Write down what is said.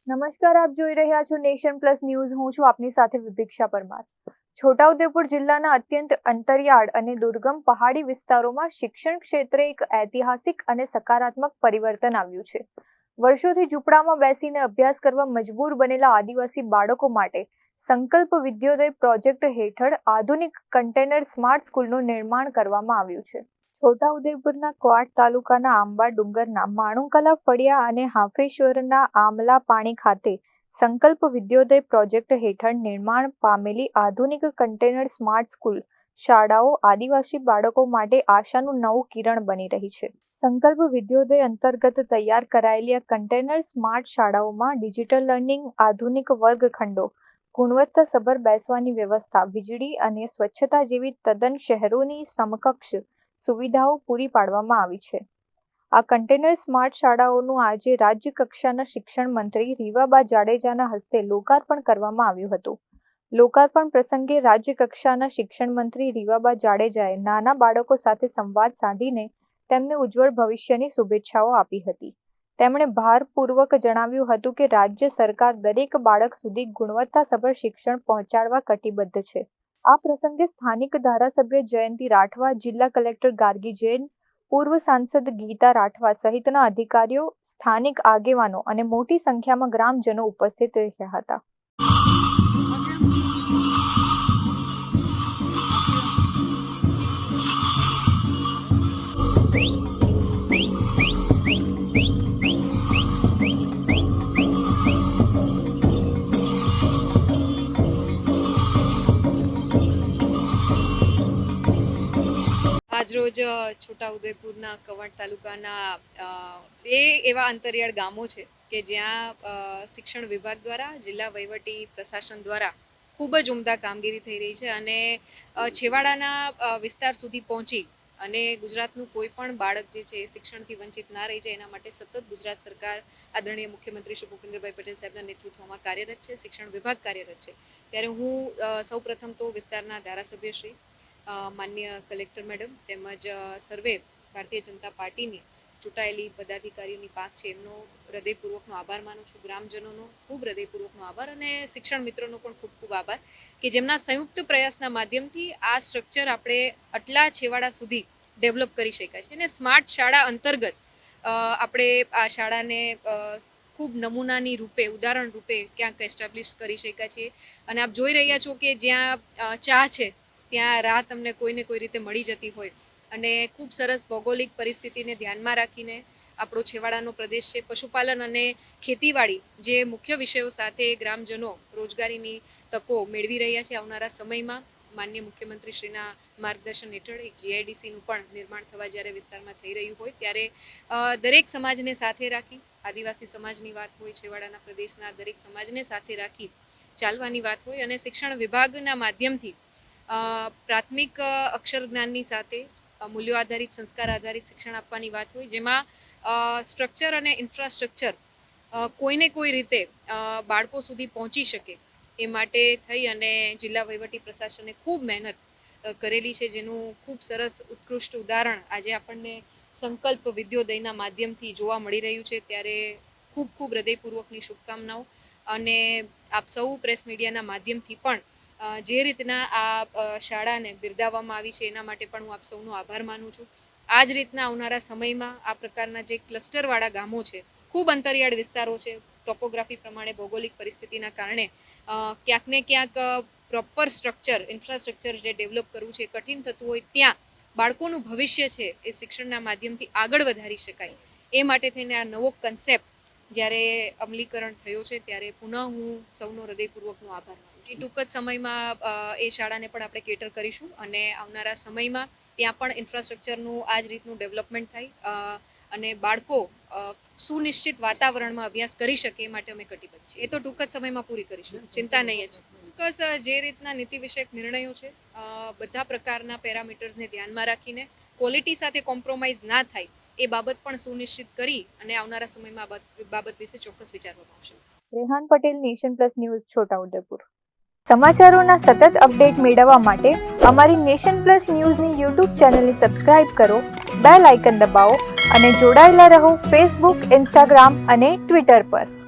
નમસ્કાર, આપ જોઈ રહ્યા છો નેશન પ્લસ ન્યૂઝ. હું છું આપની સાથે વિભિક્ષા પરમાર. છોટાઉદેપુર જિલ્લાના અત્યંત અંતરિયાળ અને દુર્ગમ પહાડી વિસ્તારોમાં શિક્ષણ ક્ષેત્રે એક ઐતિહાસિક અને સકારાત્મક પરિવર્તન આવ્યું છે. વર્ષોથી ઝૂંપડામાં બેસીને અભ્યાસ કરવા મજબૂર બનેલા આદિવાસી બાળકો માટે સંકલ્પ વિદ્યોદય પ્રોજેક્ટ હેઠળ આધુનિક કન્ટેનર સ્માર્ટ સ્કૂલનું નિર્માણ કરવામાં આવ્યું છે. છોટાઉદેપુરના ક્વાંટ તાલુકાના આંબા ડુંગરના માણુકલા ફળિયા અને હાફેશ્વરના આમલા પાણી ખાતે સંકલ્પ વિદ્યોદય પ્રોજેક્ટ હેઠળ નિર્માણ પામેલી આધુનિક કન્ટેનર સ્માર્ટ સ્કૂલ શાળાઓ આદિવાસી બાળકો માટે આશાનું નવું કિરણ બની રહી છે. સંકલ્પ વિદ્યોદય અંતર્ગત તૈયાર કરાયેલી આ કન્ટેનર સ્માર્ટ શાળાઓમાં ડિજિટલ લર્નિંગ, આધુનિક વર્ગખંડો, ગુણવત્તાસભર બેસવાની વ્યવસ્થા, વીજળી અને સ્વચ્છતા જેવી તદ્દન શહેરોની સમકક્ષ સુવિધાઓ પૂરી પાડવામાં આવી છે. આ કન્ટેનર સ્માર્ટ શાળાઓનું આજે રાજ્ય કક્ષાના શિક્ષણ મંત્રી રીવાબા જાડેજાના હસ્તે લોકાર્પણ કરવામાં આવ્યું હતું. લોકાર્પણ પ્રસંગે રાજ્ય કક્ષાના શિક્ષણ મંત્રી રીવાબા જાડેજાએ નાના બાળકો સાથે સંવાદ સાધીને તેમને ઉજ્જવળ ભવિષ્યની શુભેચ્છાઓ આપી હતી. તેમણે ભારપૂર્વક જણાવ્યું હતું કે રાજ્ય સરકાર દરેક બાળક સુધી ગુણવત્તાસભર શિક્ષણ પહોંચાડવા કટિબદ્ધ છે. આ પ્રસંગે સ્થાનિક ધારાસભ્ય જયંતિ રાઠવા, જિલ્લા કલેક્ટર ગાર્ગી જૈન, પૂર્વ સાંસદ ગીતા રાઠવા સહિતના અધિકારીઓ, સ્થાનિક આગેવાનો અને મોટી સંખ્યામાં ગ્રામજનો ઉપસ્થિત રહ્યા હતા. આજરોજ છોટાઉદેપુરના કવાંટ તાલુકાના બે એવા અંતરિયાળ ગામો છે કે જ્યાં શિક્ષણ વિભાગ દ્વારા, જિલ્લા વહીવટી પ્રશાસન દ્વારા ખૂબ જ ઉમદા કામગીરી થઈ રહી છે અને છેવાડાના વિસ્તાર સુધી પહોંચી અને ગુજરાતનું કોઈ પણ બાળક જે છે એ શિક્ષણથી વંચિત ના રહી જાય એના માટે સતત ગુજરાત સરકાર આદરણીય મુખ્યમંત્રી શ્રી ભૂપેન્દ્રભાઈ પટેલ સાહેબના નેતૃત્વમાં કાર્યરત છે, શિક્ષણ વિભાગ કાર્યરત છે. ત્યારે હું સૌ પ્રથમ તો વિસ્તારના ધારાસભ્ય શ્રી, માન્ય કલેક્ટર મેડમ તેમજ સર્વે ભારતીય જનતા પાર્ટીની ચૂંટાયેલી પદાધિકારીઓની પાંખ છે એમનો હૃદયપૂર્વકનો આભાર માનું છું. ગ્રામજનોનો ખૂબ હૃદયપૂર્વકનો આભાર અને શિક્ષણ મિત્રોનો પણ ખૂબ ખૂબ આભાર કે જેમના સંયુક્ત પ્રયાસના માધ્યમથી આ સ્ટ્રક્ચર આપણે આટલા છેવાડા સુધી ડેવલપ કરી શકાય છે. અને સ્માર્ટ શાળા અંતર્ગત આપણે આ શાળાને ખૂબ નમૂનાની રૂપે, ઉદાહરણ રૂપે ક્યાંક એસ્ટાબ્લિશ કરી શક્યા છીએ. અને આપ જોઈ રહ્યા છો કે જ્યાં ચા છે ત્યાં રાહ તમને કોઈને કોઈ રીતે મળી જતી હોય અને ખૂબ સરસ ભૌગોલિક પરિસ્થિતિને ધ્યાનમાં રાખીને આપણો છેવાડાનો પ્રદેશ છે, પશુપાલન અને ખેતીવાડી જે મુખ્ય વિષયો સાથે ગ્રામજનો રોજગારીની તકો મેળવી રહ્યા છે. આવનારા સમયમાં માનનીય મુખ્યમંત્રી શ્રીના માર્ગદર્શન હેઠળ એક GIDCનું પણ નિર્માણ થવા જ્યારે વિસ્તારમાં થઈ રહ્યું હોય ત્યારે દરેક સમાજને સાથે રાખી, આદિવાસી સમાજની વાત હોય, છેવાડાના પ્રદેશના દરેક સમાજને સાથે રાખી ચાલવાની વાત હોય અને શિક્ષણ વિભાગના માધ્યમથી પ્રાથમિક અક્ષર જ્ઞાનની સાથે મૂલ્યો આધારિત, સંસ્કાર આધારિત શિક્ષણ આપવાની વાત હોય, જેમાં સ્ટ્રક્ચર અને ઇન્ફ્રાસ્ટ્રક્ચર કોઈને કોઈ રીતે બાળકો સુધી પહોંચી શકે એ માટે થઈ અને જિલ્લા વહીવટી પ્રશાસને ખૂબ મહેનત કરેલી છે, જેનું ખૂબ સરસ ઉત્કૃષ્ટ ઉદાહરણ આજે આપણને સંકલ્પ વિદ્યોદયના માધ્યમથી જોવા મળી રહ્યું છે. ત્યારે ખૂબ ખૂબ હૃદયપૂર્વકની શુભકામનાઓ અને આપ સૌ પ્રેસ મીડિયાના માધ્યમથી પણ જે રીતના આ શાળાને બિરદાવવામાં આવી છે એના માટે પણ હું આપ સૌનો આભાર માનું છું. આ જ રીતના આવનારા સમયમાં આ પ્રકારના જે ક્લસ્ટરવાળા ગામો છે, ખૂબ અંતરિયાળ વિસ્તારો છે, ટોપોગ્રાફી પ્રમાણે ભૌગોલિક પરિસ્થિતિના કારણે ક્યાંક ને ક્યાંક પ્રોપર સ્ટ્રક્ચર, ઇન્ફ્રાસ્ટ્રક્ચર જે ડેવલપ કરવું છે કઠિન થતું હોય ત્યાં બાળકોનું ભવિષ્ય છે એ શિક્ષણના માધ્યમથી આગળ વધારી શકાય એ માટે થઈને આ નવો કન્સેપ્ટ જ્યારે અમલીકરણ થયો છે ત્યારે પુનઃ હું સૌનો હૃદયપૂર્વકનો આભાર માનું છું. ટૂંક જ સમયમાં એ શાળાને પણ આપણે કેટર કરીશું અને આવનારા સમયમાં ત્યાં પણ ઇન્ફ્રાસ્ટ્રક્ચરનું આ જ રીતનું ડેવલપમેન્ટ થાય અને બાળકો સુનિશ્ચિત વાતાવરણમાં અભ્યાસ કરી શકે એ માટે અમે કટિબદ્ધ છીએ. એ તો ટૂંક જ સમયમાં પૂરી કરીશું, ચિંતા નહીં જ. ચોક્કસ જે રીતના નીતિ વિષયક નિર્ણયો છે બધા પ્રકારના પેરામીટર્સને ધ્યાનમાં રાખીને ક્વોલિટી સાથે કોમ્પ્રોમાઇઝ ના થાય એ બાબત પણ સુનિશ્ચિત કરી અને આવનારા સમયમાં બાબત વિશે ચોક્કસ વિચારવામાં આવશે. Rehan Patel, Nation Plus News, Chhotaudepur. સમાચારોના સતત અપડેટ મેળવવા માટે અમારી નેશન પ્લસ ન્યૂઝની YouTube ચેનલને સબસ્ક્રાઇબ કરો, બેલ આઇકન દબાવો અને જોડાયેલા રહો Facebook, Instagram અને Twitter પર.